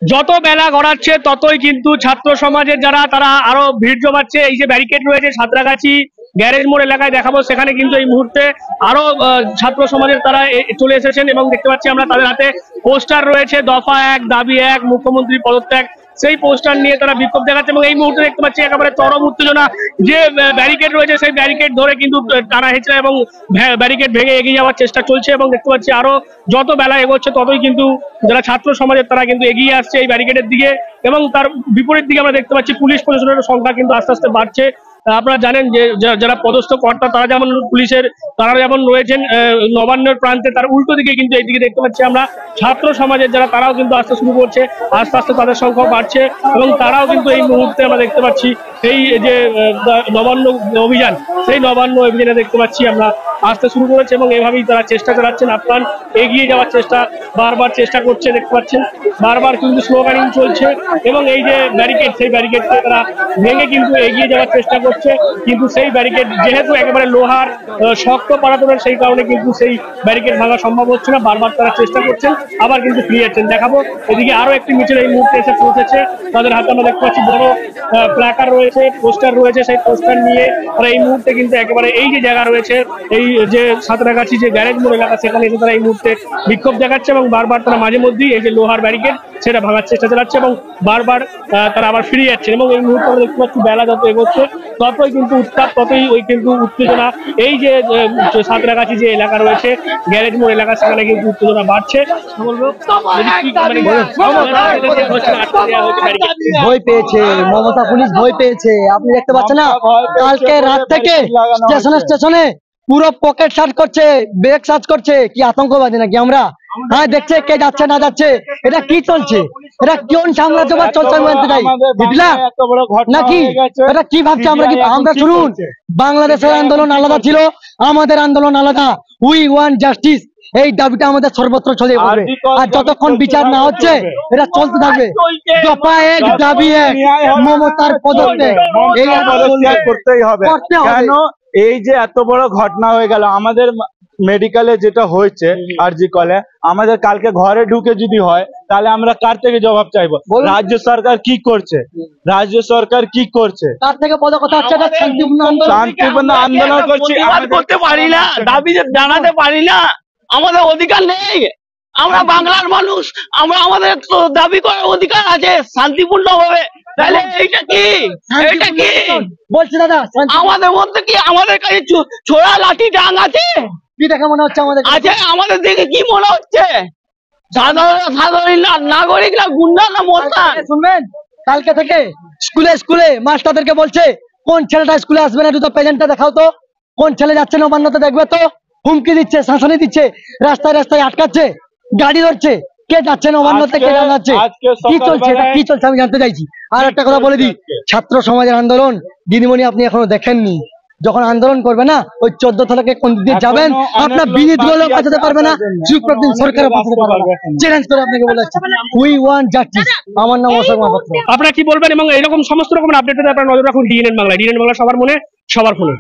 যত বেলা গড়াচ্ছে ততই কিন্তু ছাত্র সমাজের যারা তারা আরো ভিড় জমাচ্ছে। এই যে ব্যারিকেড রয়েছে সাঁতরাগাছি গ্যারেজ মোড় এলাকায় দেখাবো, সেখানে কিন্তু এই মুহূর্তে আরো ছাত্র সমাজের তারা চলে এসেছেন এবং দেখতে পাচ্ছি আমরা তাদের হাতে পোস্টার রয়েছে, দফা 1 দাবি 1 মুখ্যমন্ত্রী পদত্যাগ, সেই পোস্টার নিয়ে তারা বিক্ষোভ দেখাচ্ছে। এবং এই মুহূর্তে দেখতে পাচ্ছি একেবারে চরম উত্তেজনা, যে ব্যারিকেড রয়েছে সেই ব্যারিকেড ধরে কিন্তু টানা হেঁচড়া এবং ব্যারিকেড ভেঙে এগিয়ে যাওয়ার চেষ্টা চলছে। এবং দেখতে পাচ্ছি আরো যত বেলা এগোচ্ছে ততই কিন্তু যারা ছাত্র সমাজের তারা কিন্তু এগিয়ে আসছে এই ব্যারিকেডের দিকে। এবং তার বিপরীত দিকে আমরা দেখতে পাচ্ছি পুলিশ প্রশাসনের সংখ্যা কিন্তু আস্তে আস্তে বাড়ছে। আপনারা জানেন যে যারা পদস্থ কর্তা তারা যেমন পুলিশের তারা যেমন রয়েছেন নবান্নের প্রান্তে, তার উল্টো দিকে কিন্তু এইদিকে দেখতে পাচ্ছি আমরা ছাত্র সমাজের যারা তারাও কিন্তু আসতে শুরু করছে, আস্তে আস্তে তাদের সংখ্যা বাড়ছে এবং তারাও কিন্তু এই মুহূর্তে আমরা দেখতে পাচ্ছি এই যে নবান্ন অভিযান, সেই নবান্ন অভিযানে দেখতে পাচ্ছি আমরা আসতে শুরু করেছে এবং এভাবেই তারা চেষ্টা চালাচ্ছেন আপ্রাণ এগিয়ে যাওয়ার চেষ্টা, বারবার চেষ্টা করছে। দেখতে পাচ্ছেন বারবার কিন্তু স্লোগানিং চলছে এবং এই যে ব্যারিকেড সেই ব্যারিকেডকে তারা ভেঙে কিন্তু এগিয়ে যাওয়ার চেষ্টা করছে। কিন্তু সেই ব্যারিকেড যেহেতু একেবারে লোহার শক্ত পারাতনের, সেই কারণে কিন্তু সেই ব্যারিকেড ভাঙা সম্ভব হচ্ছে না। বারবার তারা চেষ্টা করছেন, আবার কিন্তু ফিরে যাচ্ছেন। দেখাবো এদিকে আরো একটি মিছিল এই মুহূর্তে এসে পৌঁছেছে, তাদের হাতে আমরা দেখতে পাচ্ছি বড় প্ল্যাকার রয়েছে, পোস্টার রয়েছে, সেই পোস্টার নিয়ে তারা এই মুহূর্তে কিন্তু একেবারে এই যে জায়গা রয়েছে এই যে সাঁতরাগাছি যে গ্যারেজ মোড় এলাকা সেখানে এসে তারা এই মুহূর্তে বিক্ষোভ দেখাচ্ছে এবং বারবার তারা মাঝে মধ্যেই এই যে লোহার ব্যারিকেড সেটা ভাঙার চেষ্টা চালাচ্ছে এবং বারবার তারা আবার ফিরে যাচ্ছে। এবং এই মুহূর্তে আমরা দেখতে পাচ্ছি বেলা যত এগোচ্ছে ততই কিন্তু উত্তাপ, ততই ওই কিন্তু উত্তেজনা। এই যে সাঁতরাগাছি যে এলাকা রয়েছে গ্যারেজ মোড় এলাকা সেখানে কিন্তু উত্তেজনা বাড়ছে। ভয় পেয়েছে মমতা, পুলিশ ভয় পেয়েছে। আপনি দেখতে পাচ্ছেন না, কালকে রাত থেকে স্টেশনে পুরো পকেট সার্চ করছে, ব্যাগ সার্চ করছে। কি আতঙ্কবাদী নাকি আমরা? হ্যাঁ, দেখছে কে যাচ্ছে না যাচ্ছে। এটা কি চলছে? এটা কোন সাম্রাজ্যবাদ চলছে নাকি? এটা কি ভাবছে? আমরা শুনুন, বাংলাদেশের আন্দোলন আলাদা ছিল, আমাদের আন্দোলন আলাদা। উই ওয়ান্ট জাস্টিস, এই দাবিটা আমাদের সর্বত্র চলে যাবে। আর যতক্ষণ বিচার না হচ্ছে এটা চলতে থাকবে। দফা 1 দাবি 1 মমতার পদত্যাগ, এই করতেই হবে। কেন এই যে এত বড় ঘটনা হয়ে গেল আমাদের মেডিকেলে, যেটা হয়েছে আরজি কলে, আমাদের কালকে ঘরে ঢুকে যদি হয় তাহলে আমরা কার থেকে জবাব চাইবো? রাজ্য সরকার কি করছে? রাজ্য সরকার কি করছে? তার থেকে বড় কথা হচ্ছে শান্তিপূর্ণ আন্দোলন করছি, করতে পারি না, দাবি জানাতে পারি না, আমাদের অধিকার নেই। আমরা বাংলার মানুষ, আমরা আমাদের দাবি করার অধিকার আছে শান্তিপূর্ণ ভাবে। তাহলে এইটা কি? এইটা কি বলছি দাদা? আমাদের মধ্যে কি আমাদের কাছে ছোড়া লাঠি ডাং আছে? কি দেখে মনে হচ্ছে আমাদের আছে? আমাদের দেখে কি মনে হচ্ছে? সাধারণ নাগরিক না গুন্ডা না মোস্তান? শুনবেন, কালকে থেকে স্কুলে মাস্টারদেরকে বলছে কোন ছেলেটা স্কুলে আসবে না, দুটো প্রেজেন্টটা দেখাও তো। কোন ছেলে যাচ্ছে নবান্নতে দেখবে তো। হুমকি দিচ্ছে, শাসনি দিচ্ছে, রাস্তায় রাস্তায় আটকাচ্ছে, গাড়ি ধরছে। কে যাচ্ছে নবান্নতে, কে যাচ্ছে? কি চলছে? এটা কি চলছে আমি জানতে চাইছি। আর একটা কথা বলে দিই, ছাত্র সমাজের আন্দোলন দিদিমণি আপনি এখনো দেখেননি। যখন আন্দোলন করবে না, ওই 14 তারিখে কোন দিকে যাবেন, আপনার বিনীত গুলো পাঠাতে পারবে না, সুপ্রদিন সরকারও পাঠাতে পারবে না। চ্যালেঞ্জ করে আপনাকে বলেছি, উই ওয়ান্ট জাস্টিস। আমার নাম অশোক মাহাতো। আপনারা কি বলবেন? এবং এরকম সমস্ত রকমের আপডেট আপনারা নজর রাখুন ডিএনএন বাংলা। ডিএনএন বাংলা সবার মনে, সবার ফোনে।